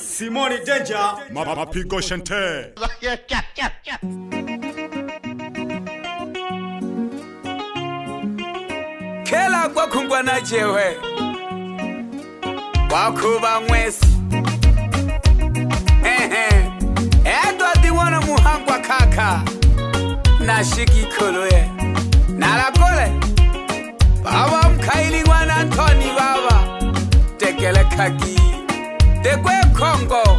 Simoni Danger Mapigo Shente Kela kwa kungwa na jewe Wakuba mwesi Edo diwana muhangwa kaka Nashiki koloye Nalagule Baba mkaili wana Antoni baba Tekele kaki Tekwe Kongo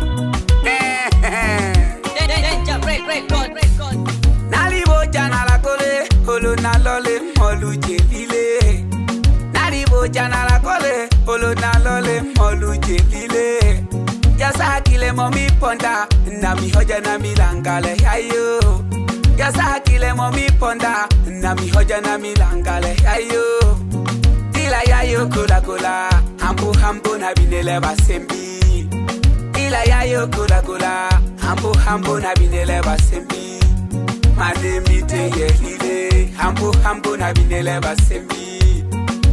Naliboja Nalagule Holo nalole molu jelile Naliboja Nalagule Holo nalole molu jelile Yasa kile momi ponda Na mihoja na milangale yayo Yasa kile momi ponda Na mihoja na milangale yayo Tila yayo kula kula Hambu hambu na binele basembi Tila yayo kula kula Hambu hambu na binele basembi Manemite yelile Hambu hambu na binele basembi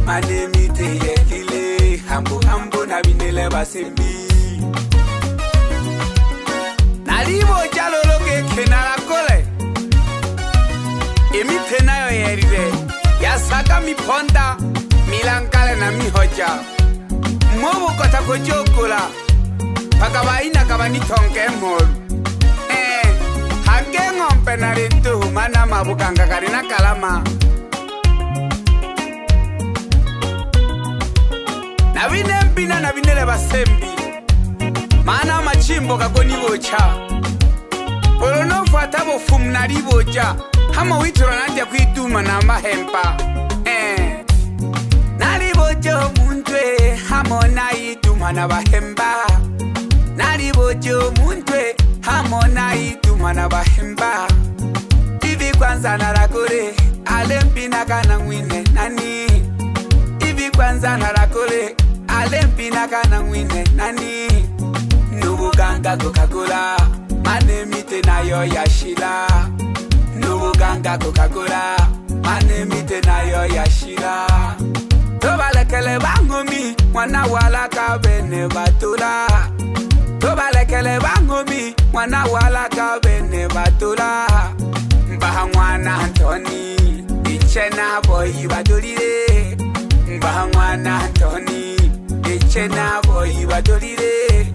Manemite yelile Hambu hambu na binele basembi Nalibo jalolo ke Nalagule Emite nayo yerire Yasaka mi ponda Milangale na mihoja Mobu kota kojokola Pakabaina kabani tonke molu Hake ngompe na rintu Mana mabukanga karina kalama Na vine mpina na vinele basembi Mana machimbo kakoni bocha Olono fatabo fumna riboja Hama witro nanja kuituma na mahempa Nalibojo muntwe Hamona ituma na bahemba Nalibojo muntwe Hamona ituma na bahemba Ivi kwanza Nalagule Alempina kana mwine nani Ivi kwanza Nalagule Alempina kana mwine nani Nubuganga Coca-Cola Manemite nayo yashila Nubuganga Coca-Cola Manemite nayo yashila Tobalekele bangomi Mwana wala kabene batula Tobalekele bangomi Mwana wala kabene batula Mbaha mwana Antoni Ichena boyi badolire Mbaha mwana Antoni Ichena boyi badolire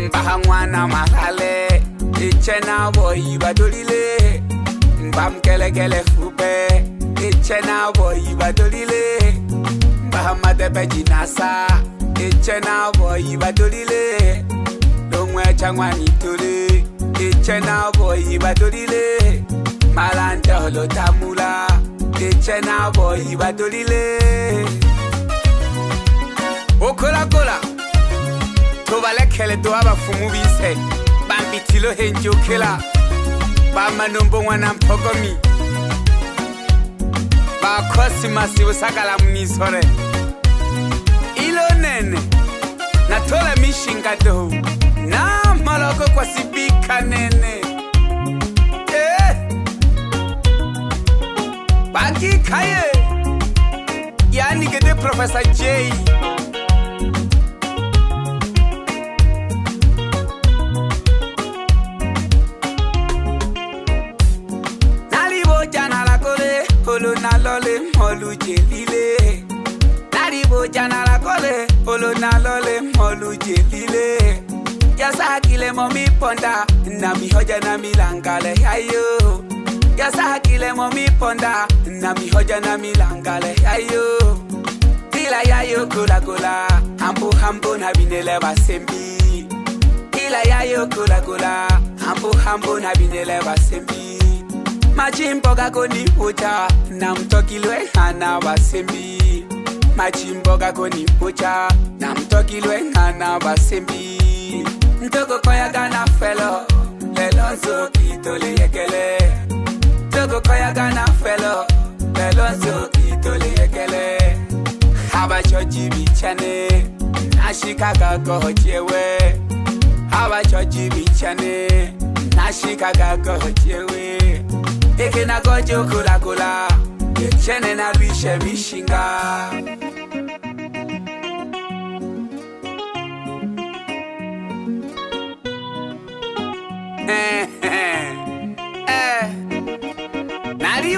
Mbaha mwana Mahale Ichena boyi badolile Mbam kele fube Ichena boyi badolile Mbaha madebe jinasa Ichena boyi badolile Lomwe changwani tuli Ichena boyi badolile Malanta holo tamula Ichena boyi badolile Okola kola Tobalekele doaba fumu bise Bambitilo henjokela Bama nombo wana mpogomi Bakosi masibu sakala mnisore Ilo nene Natola mishinga dohu Na maloko kwa sibika nene Bagi kaye Yani gede Professor J Holo nalole molu jelile Naliboja Nalagule Holo nalole molu jelile Yasa kile momi ponda Na mihoja na milangale yayo Yasa kile momi ponda Na mihoja na milangale yayo Tila yayo kula kula Hambu hambu na binele basembi Tila yayo kula kula Hambu hambu na binele basembi Machimbo kakoni pocha Na mtokilwe hana basembi Machimbo kakoni pocha Na mtokilwe hana basembi Ntoko koya gana felo Lelonzo kitole yekele Ntoko koya gana felo Lelonzo kitole yekele Haba choji bichane Nashika kako jewe Haba choji bichane Nashika kako jewe Eke na gojo kula kula Chene na rishe mishinga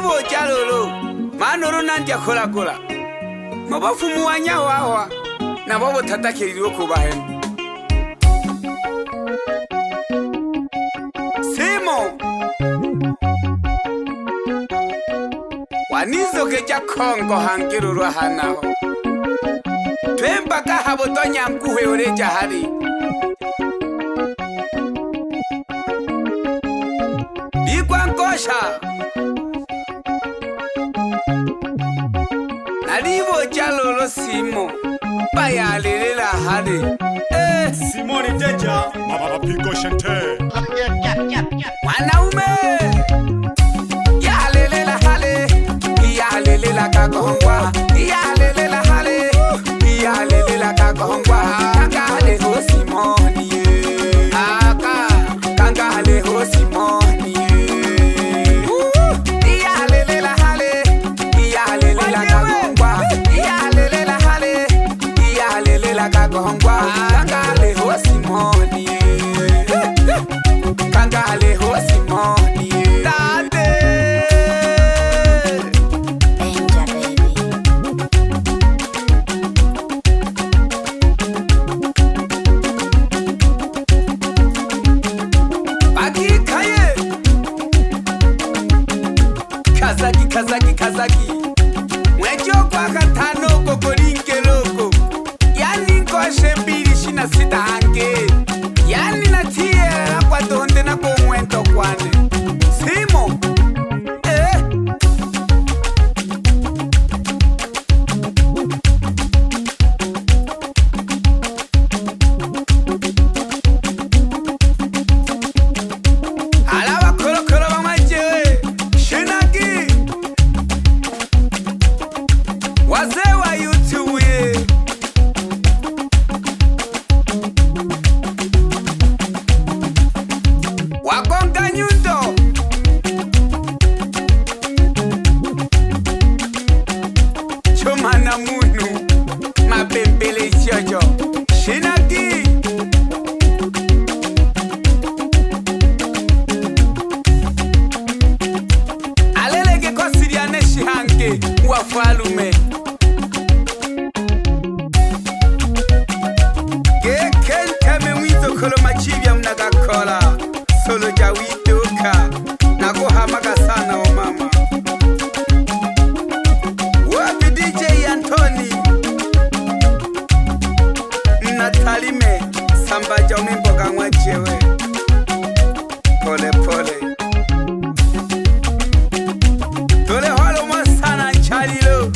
Nalibo jalolo manoro nandia kola kola mabafumu wanya wawa na babo tatakiriro kubahen Simo wanizo keja kongo hangirurwa hanao Twemba ka habotonya nkuhe oreja hari Bigwa nkosha Nalibo jalolo Simo Bayalelela hari Simoni Deja Mapiko Shente Mwanaume Yalelela hale Yalelela kakongwa Yalelela hale Yalelela kakongwa Kangale ho Simoni Kangale ho Simoni Yalelela hale Yalelela kakongwa Yalelela hale Yalelela kakongwa Kangale ho Simoni Kangale ho Simoni Dade Danger baby Bagi kaye Kazaki Mwejo kwa katano kokoringe loko Yani nkoshe mbili shina sita hange Yani natie kwa tonde na kumwento kwane Simo Alawa kolo mamajewe Shinaki Wazee wa YouTube ye Wagonga nyundo Choma na munu Mapembele chocho Shinaki Alelege kwa siriane shihanke Wafalume Gekentame wizo kolo machivya mnagakola Solo jawidoka Nago hamaga sana o mama Wapi DJ Anthony Natalime Samba jomimbo gangwa jewe Pole pole Dole holo masana nchalilo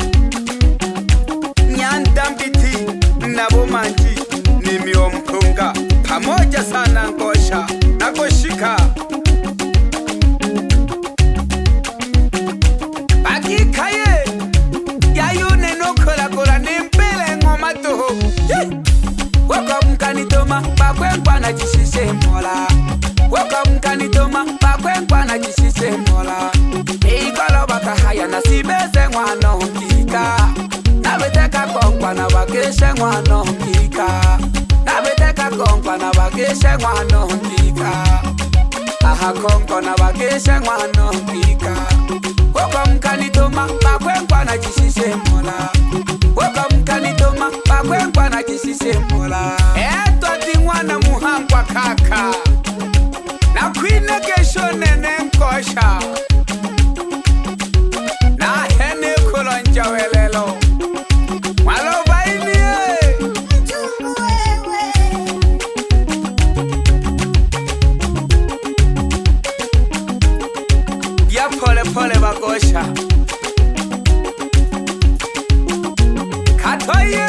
Nyanda mbiti Nabo manji Nimio mpunga Pamoja sana ngosha Nagoshika Bagi kaye Yayune no kola kola Nimbele ngoma toho Woko mkanitoma Bakwenkwa na jishishe mola Woko mkanitoma Bakwenkwa na jishishe mola Ikolo baka haya na sibeze ngwano kika Nabeteka konkwa na bakeshe ngwano kika Nabeteka konkwa na bakeshe ngwano kika Aha konkwa na bakeshe ngwano kika Woko mkanitoma Bakwenkwa na jishishe mola Woko mkanitoma Bakwenkwa na jishishe mola Eto tingwana muhangwa kaka Na kwine kesho nene nkosha Na hene kolonja welelo Malo baini Ya pole pole bagosha Katoye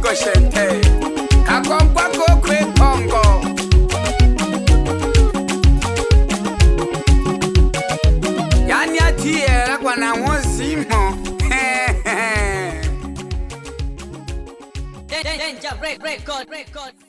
Piko Shente Kakompa Kokwe Kongo Yani atie lakwa na wozimo Danger record.